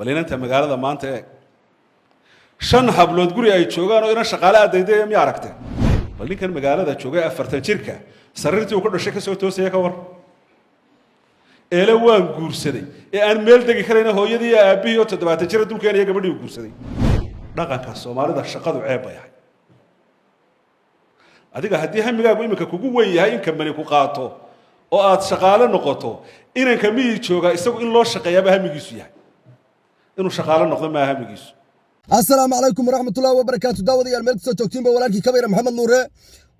bal inanta magaalada maanta eeg shan hablood guri ay joogaan oo ina shaqaale adayday ma aragtay bal ninkan magaalada joogay 40 jirka sariirtii uu ka dhashay ka soo toosaya ka war eela waan guursaday ee aan meel degi karayna hooyadii iyo aabihii oo 70 jir dulkeen iyo gabadhii uu guursaday dhaqanka Soomaalida shaqadu ceeb bay ahay adiga haddii hamigaagu iminka kugu weyn yahay in kamani ku qaato oo aad shaqaale noqoto inanka miyii jooga isagu in loo shaqeeyaba hamigiisu yahay inuu shaqaale noqdo ma hamigiisu. السلام عليكم ورحمة الله وبركاته. داودي الملك سوتشين بولانكي كبير محمد نوره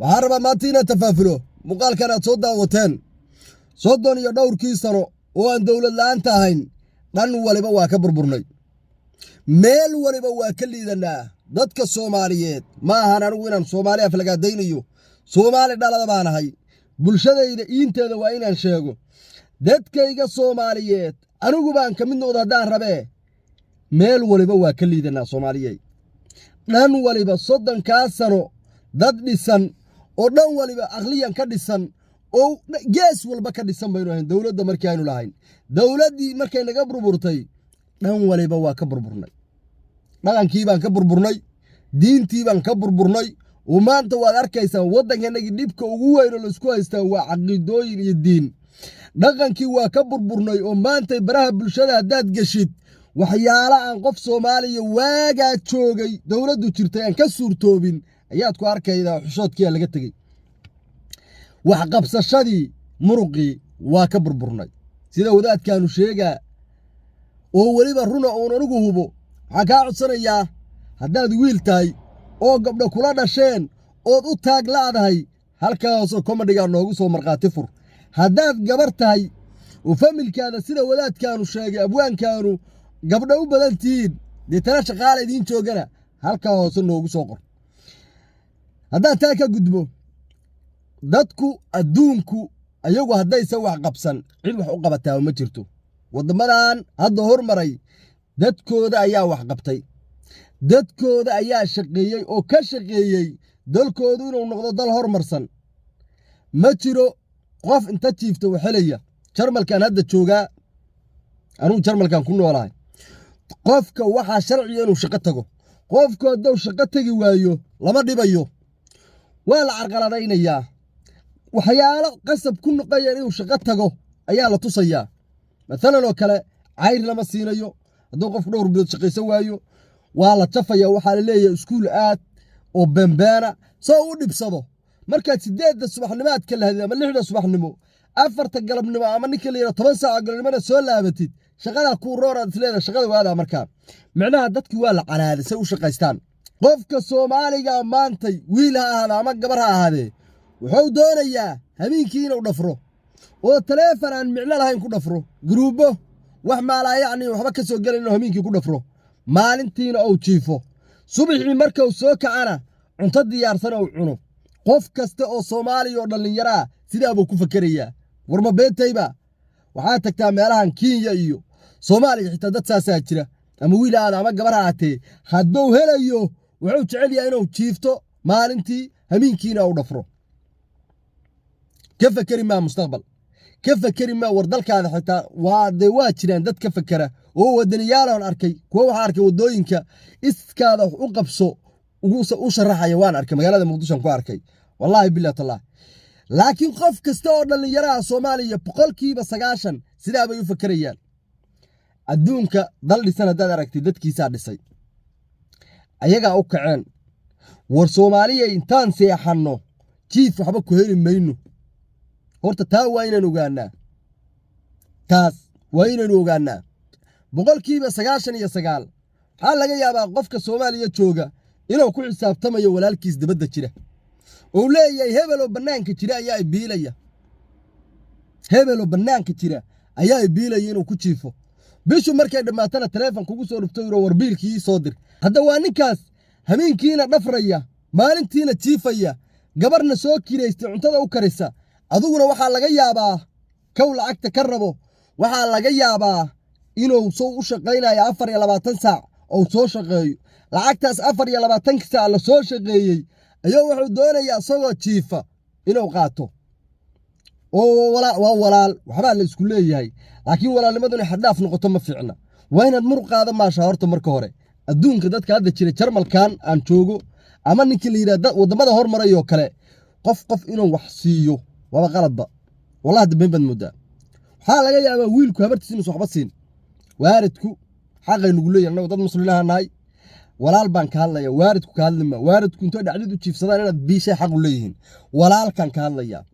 وعربة ماتينا تفافلو مقال كانت صوت داوتين صوتون يدور كيسانو وان دولة لان تاهين لان وليبا واكبر برني ميل وليبا واكلي لنا ضدك الصوماليات ما هنروينا صوماليا في القادينيو صومالي دالا دبانا هاي بلشده إذا إنتا دواينا نشيغو ضدك إيجا صوماليات أنوغو بان كمينو دادان ربيه meel waliba waa ka liidanaa Soomaaliyeey dhan waliba soddon ka sano dad dhisan oo dhan waliba aqliyan ka dhisan oo gees walba ka dhisan baynu ahayn dawladda markii aynu lahayn dawladdii markay naga burburtay dhan waliba waa ka burburnay dhaqankii baan ka burburnay diintii baan ka burburnay oo maanta waad arkaysaa waddankeennagii dhibka ugu weyn oo la isku haystaa waa caqiidooyin iyo diin dhaqankii waa ka burburnay oo maanta baraha bulshada haddaad gashid waxyaala aan qof Soomaaliya waaga joogay dawladdu jirtay aan ka suurtoobin ayaad ku arkaydaa xushoodkii laga tagay wax qabsashadii muruqii waa ka burburnay sida wadaadkaanu sheegaa oo waliba runa oo anigu hubo waxa ka codsanayaa haddaad wiil tahay oo gabdho kula dhasheen ood u taag laadahay halkaas oo comedy-ga noogu soo marqaati fur haddaad gabar tahay oo familkaada sida wadaadkaanu sheegay abwaankaanu gabdho u badantiin deetana shaqaale idin joogana halka hoose noogu soo qor haddaan taa ka gudbo dadku adduunku ayagu haddaysan wax qabsan cid wax u qabataa ma jirto waddamadan hadda hormaray dadkooda ayaa wax qabtay dadkooda ayaa shaqeeyey oo ka shaqeeyey dalkoodu inuu noqdo dal hormarsan ma jiro qof inta jiifto waxelaya jarmalkan hadda joogaa anuu jarmalkan ku noolahay qofka waxaa sharciga inuu shaqo tago qofku hadduu shaqo tagi waayo lama dhibayo waa la carqaladaynayaa waxyaalo qasab ku noqoya inuu shaqo tago ayaa la tusayaa maalan oo kale cayr lama siinayo hadduu qofku dhowr bilood shaqaysan waayo waa la jafaya waxaa la leeyahay iskuul aad oo bambaana soo u dhibsado markaad 8 subaxnimaad ka lahday ama 6 subaxnimo 4 galabnimo ama ninka la yiraahdo 10 saac galabnimo soo laabatid shaqada ku roorad isleeda shaqada waada markaa macnaha dadku waa la canaadisay u shaqaystaan qofka Soomaaliga maantay wiil ha ahaado ama gabar ha ahaade wuxuu doonayaa habeenkii inuu dhafro oo telefoon aan micno lahayn ku dhafro gruubo wax maala yacni waxba ka soo galin inuu habeenkii ku dhafro maalintiina uu jiifo subaxii marka uu soo kacana cunto diyaarsan oo cuno qof kasta oo Soomaali oo dhalinyaro ah sidaa buu ku fakarayaa warma beentayba waxaa tagtaa meelahan Kenya iyo Soomaaliya xitaa dad saasaa jira ama wiil aad ama gabar aatee hadduu helayo wuxuu jecel yahay inuu jiifto maalintii habeenkiina uu dhafro ka fakari ma mustaqbal ka fakari ma war dalkaada xitaa waa jiraan dad ka fakara oo wadaniyaal aan arkay kuwa waxa arkay wadooyinka iskaada u qabso u sharaxaya waan arkay magaalada Muqdisho ku arkay wallahi billahi taala laakiin qof kasta oo dhalinyarada Soomaaliya 90% sidaa bay u fakarayaan adduunka dal dhisan hadaad aragtid dadkiisa dhisay ayaga u kaceen war Soomaaliya intaan seexano jiif waxba ku heli mayno horta taa waa inaan ogaanaa taas waa inaan ogaanaa 99% waxaa laga yaabaa qofka Soomaaliya jooga inuu ku xisaabtamayo walaalkiis dibadda jira oo leeyahay hebel oo banaanka jira ayaa biilaya hebel oo banaanka jira ayaa biilaya inuu ku jiifo bishu markay dhamaatana telefoon kugu soo dhufto yiro war biilkii soo dir hadda waa ninkaas habeenkiina dhafraya maalintiina jiifaya gabarna soo kireystay cuntada u karisa aduguna waxa laga yaabaa kow lacagta ka rabo waxa laga yaabaa inuu soo u shaqeynayo 24 saac oo soo shaqeeyo lacagtaas 24 saac la soo shaqeeyay ayuu wuxuu doonayaa asagoo jiifa inuu qaato oo walaal waxba la isku leeyahay laakiin walaalnimaduna xadaaf noqoto ma fiicna وين المرقى ما شهرته مركه هوري الدون كدت هذا الشيء شرمل كان عن شوقه أما نكل يراد وضمده هور مريو كله قف إنه وحسيه ولا غلط بقى والله دبين بالمدة حالا جاي ويلكو هبرت سين وصحبات سين واردكو حاجة نقول لي أنا وضد مصر لها ناي ولا البنك هلا يا واردكو كهلما واردكو أنتوا دعدوا تشيف صدق أنا بيشة حق ليهن ولا الكان كهلا يا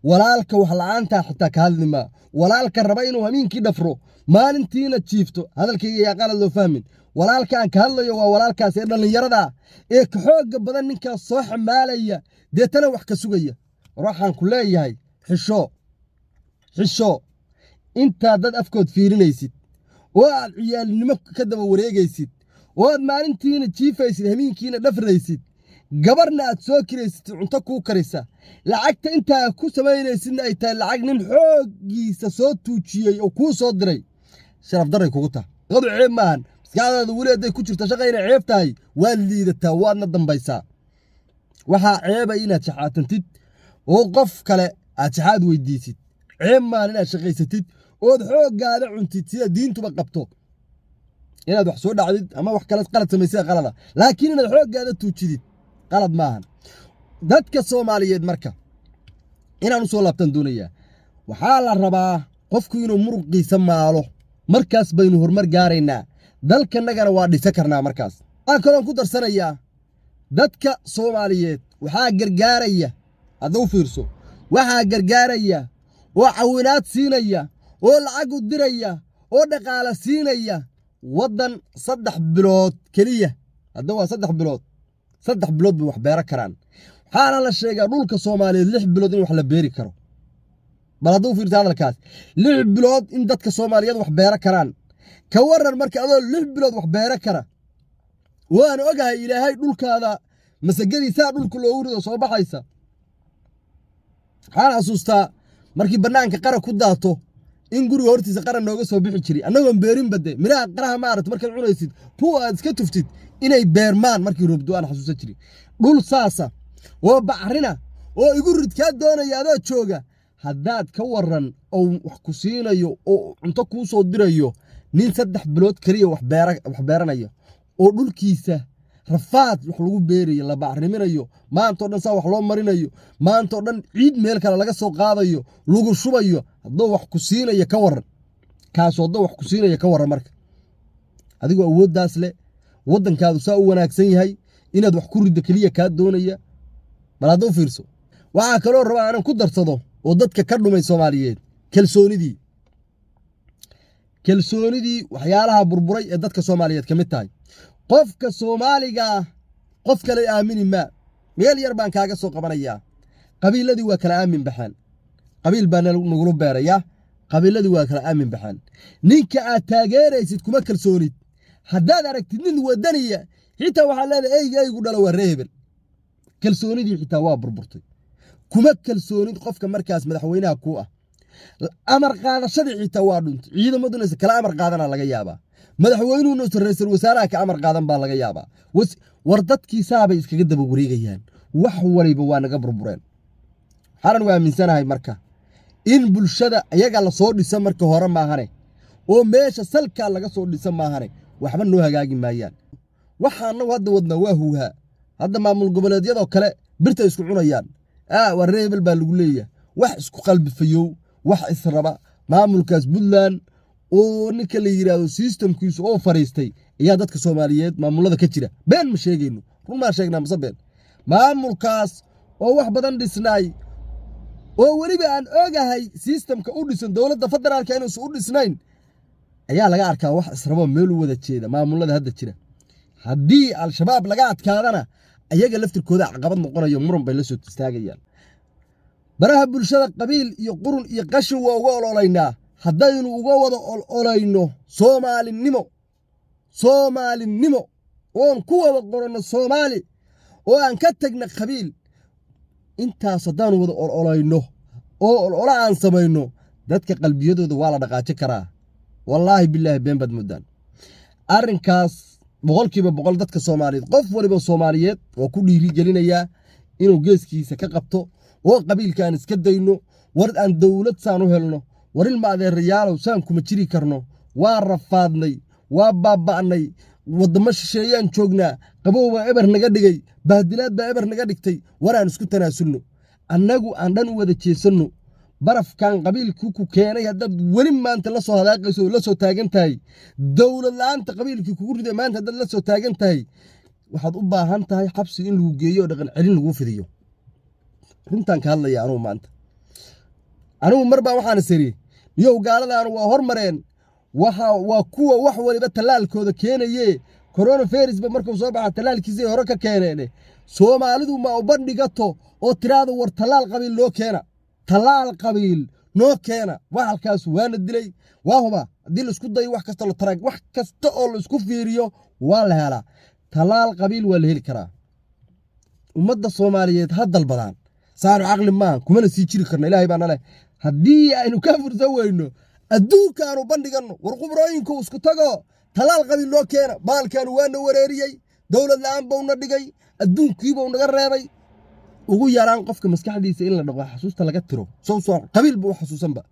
ولا الك وحلعان حتى كهلما ولا الكربين ومين كده فرو ما ننتينا تشيفتو هذا الكي يا قال له فاهمين ولا الكان كهلا يا ولا الكان سيرنا اللي يردا إيه كحوج بدل منك الصح مالية ده تنوح كسوقية راح عن كلية هاي حشو انت dad afkood fiirinaysid oo aad ciyaalnimo ka daba wareegaysid oo aad maalintiina jiifaysid habeenkiina dhafraysid gabarna aad soo kiraysid cunto ku karisa lacagta inta ku sameynaysid ay tahay lacag nin xoogiisa soo tuujiyay oo ku soo diray sharaf daray kugu taa qadu ceeb maan maskaxdaada waliday ku jirta shaqayna ceeb tahay waa liidataa waadna dambaysaa waxa ceeb ay inaad shaxaatantid oo qof kale aad shaxaad weydiisid ceeb maan inaad shaqaysatid ood xooggaada cuntid sida diintuba qabto inaad wax soo dhacdid ama wax kale qalad samaysay qalada laakiin inaad xooggaada tuujidid qalad maahan dadka Soomaaliyeed marka inaan u soo laabtan doonaya waxaa la rabaa qofku inuu muruqiisa maalo markaas baynu horumar gaaraynaa dalkanagana waa dhisa karnaa markaas aan kaloon ku darsanayaa dadka Soomaaliyeed waxaa gargaaraya hadda u fiirso waxaa gargaaraya oo caawinaad siinaya oo lacag u diraya oo dhaqaale siinaya wadan 3 bilood kaliya hadda waa 3 bilood wax beera karaan waxaana la sheegaa dhulka Soomaaliyeed 6 bilood in wax la beeri karo bal haduu fiirto hadalkaas 6 bilood in dadka Soomaaliyeed wax beera karaan ka waran marka adoo 6 bilood wax beera kara waan ogahay Ilaahay dhulkaada masagadiisa dhulka loo wurido soo baxaysa waxaan xasuustaa markii banaanka qara ku daato in guriga hortiisa qaran nooga soo bixi jiray annagoon beerin bade miraha qaraha ma aragto markaad cunaysid puu aad iska tuftid inay beermaan markii roobdo aan xasuusan jiray dhul saasa oo bacrina oo igu ridkaa doonaya adoo jooga haddaad ka waran oo wax ku siinayo oo cunto kuu soo dirayo nin 3 bilood kaliya wax beeranayo oo dhulkiisa rafaad wax lagu beerayo la bacriminayo maanta oo dhan saa wax loo marinayo maanta oo dhan ciid meel kale laga soo qaadayo lagu shubayo hadoo wax ku siinaya ka waran kaas oo wax ku siinaya ka waran marka adigoo awooddaas leh wadankaadu saa u wanaagsan yahay inaad wax ku riddo kaliya ka doonaya bal hadoo fiirso waxa kale oo rabaa inaan ku darsado oo dadka ka dhumay Soomaaliyeed kalsoonidii waxyaalaha burburay ee dadka Soomaaliyeed kamid tahay qofka Soomaaliga qof kale aamini ma meel yar baan kaaga soo qabanaya qabiiladii waa kala aamin baxaan qabiil baan nagu beeraya qabiiladii waa kala aamin baxaan ninka aad taageeraysid kuma kalsoonid haddaad aragtid nin wadaniya xitaa waxa leedahay aygu dhalo waa reebel kalsoonidii xitaa waa burburtay kuma kalsoonid qofka markaas madaxweynaha ku ah amar qaadashada xitaa waa dhuntay ciidamaduna kala amar qaadana laga yaabaa madaxweynuhu ra'iisul wasaaraha ka amar qaadan baa laga yaabaa war dadkiisa bay iskaga daba wareegayaan wax waliba waa naga burbureen xaran waa aaminsanahay marka in bulshada ayaga la soo dhisan marka hore maahane oo meesha salka laga soo dhisan maahane waxba noo hagaagi maayaan waxaana hadda wadna waa huuha hadda maamul goboleedyada kale birta isku cunayaan waa reebel baa lagu leeyahay wax isku qalbi fayow wax israba maamulkaas Puntland oo ninka la yiraahdo systemkiisu oo fariistay ayaa dadka Soomaaliyeed maamulada ka jira been ma sheegayno run ma sheegnaa masabeen maamulkaas oo wax badan dhisnay oo waliba aan ogahay systemka u dhisan dawladda federaalka inuu u dhisnayn ayaa laga arkaa wax israba meel u wada jeeda maamulada hadda jira haddii al-shabaab laga adkaadana ayaga laftirkooda caqabad noqonayo muran bay la soo istaagayaan baraha bulshada qabiil iyo qurun iyo qashin waa uga ololaynaa haddaynu uga wada olayno Soomaalinimo oon ku wada qorano Soomaali oo aan ka tagna qabiil intaas haddaan wada olayno oo ola aan samayno dadka qalbiyadooda waa la dhaqaaji karaa wallaahi billaahi been bad muddan arrinkaas 100% dadka Soomaaliyeed qof waliba Soomaaliyeed oo ku dhiiri gelinaya inuu geeskiisa ka qabto oo qabiilkan iska dayno war aan dawlad saan u helno war ilma adeerayaalow saan kuma jiri karno waa rafaadnay waa baaba'nay wadamo shisheeyaan joognaa qabow baa eber naga dhigay bahdilaad baa eber naga dhigtay waraan isku tanaasulno annagu aan dhan u wada jeesanno barafkan qabiilkii ku keenay haddaad weli maanta la soo hadaaqayso oo la soo taagan tahay dowlad la'aanta qabiilkii kugu riday maanta haddaad la soo taagan tahay waxaad u baahan tahay xabsi in lagu geeyo oo dhaqan celin lagu fidiyo runtaan ka hadlaya anugu maanta anigu marba waxaan isiri yow gaaladaan waa hormareen waa kuwa wax waliba talaalkooda keenaye coronavirus ba markuu soo baxa talaalkiisii hore ka keeneen Soomaalidu ma u bandhigato oo tiraado war talaal qabiil loo keena talaal qabiil noo keena wax halkaas waana dilay waa huba hadii la isku dayo wax kasta la taraag wax kasta oo la isku fiiriyo waa la helaa talaal qabiil waa la heli karaa ummadda Soomaaliyeed hadal badan saar aqli ma kuma la sii jiri karna ilaahay baa nale hadii aynu ka fursan weyno adduunkaanu bandhigano war qubrooyinku isku tago talaal qabiil loo keena baalkan waana wareeriyay dawlad la'aan baa una dhigay adduunkiiba unaga reebay ugu yaraan qofka maskaxdiisa in la dhaqo xasuusta laga tiro soo qabiil buu xasuusanba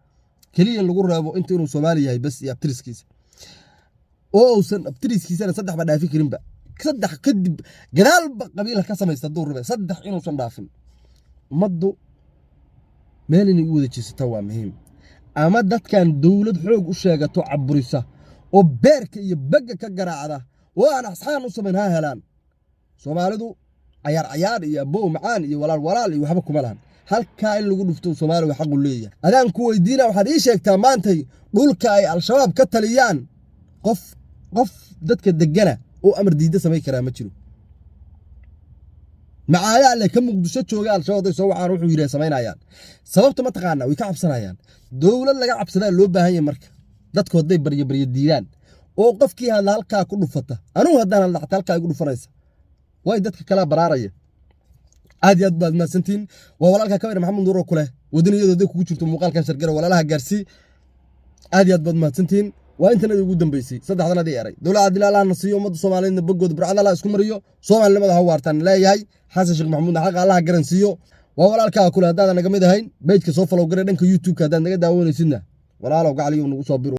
kaliya lagu reebo intuu Soomaali yahay bas iyo abtiriskiisa oo uusan abtiriskiisa saddex ba dhaafi karinba saddex kadib gadaal qabiil ka sameeyay duu rebe saddex inuu san dhaafin maddu meel inay u wada jeesato waa muhiim ama dadkan dawlad xoog u sheegato caburisa oo beerka iyo bagga ka garaacda oo aan asxaan u sameeyay helaan Soomaalidu ciyaar iyo abow macaan iyo walaal iyo waxba kuma lahan halka in lagu dhufto Soomaali wax xaq u leeyahay adaan ku weydiina waxaad ii sheegtaa maantay dhulka ay al-shabaab ka taliyaan qof dadka degana oo amar diida sameey kara ma jiro macaaya alle ka muqdisho jooga al-shabaab ay soo waxaan wuxuu yiri sameynayaan sababta ma taqaana way ka cabsanayaan dawlad laga cabsadaa loo baahan yahay marka dadku haday bariyo diidaan oo qofkii hadla halka ku dhufata anigu hadaan hadla halka ay ku dhufanaysa way dadka kala baraaraya aad iyo aad baad ma santiin waa walaalka Kabeer Maxamed Nuur oo kule wadaniyada kugu jirto muuqaalkan shargara walaalaha gaarsi aad iyo aad baad ma santiin waa inta ugu dambeysay saddexdan adii eray dawladda ilaaha nasiyo ummadda Soomaaliyeed bagood burcad Allah isku mariyo Soomaalnimada ha waartan leeyahay xasan sheekh maxamuud xaq Allah garansiyo waa walaalka kule hadaan naga mid ahayn page ka soo follow garay dhanka YouTube ka hadaan naga daawanaysidna walaalow gacaliyo nagu soo biro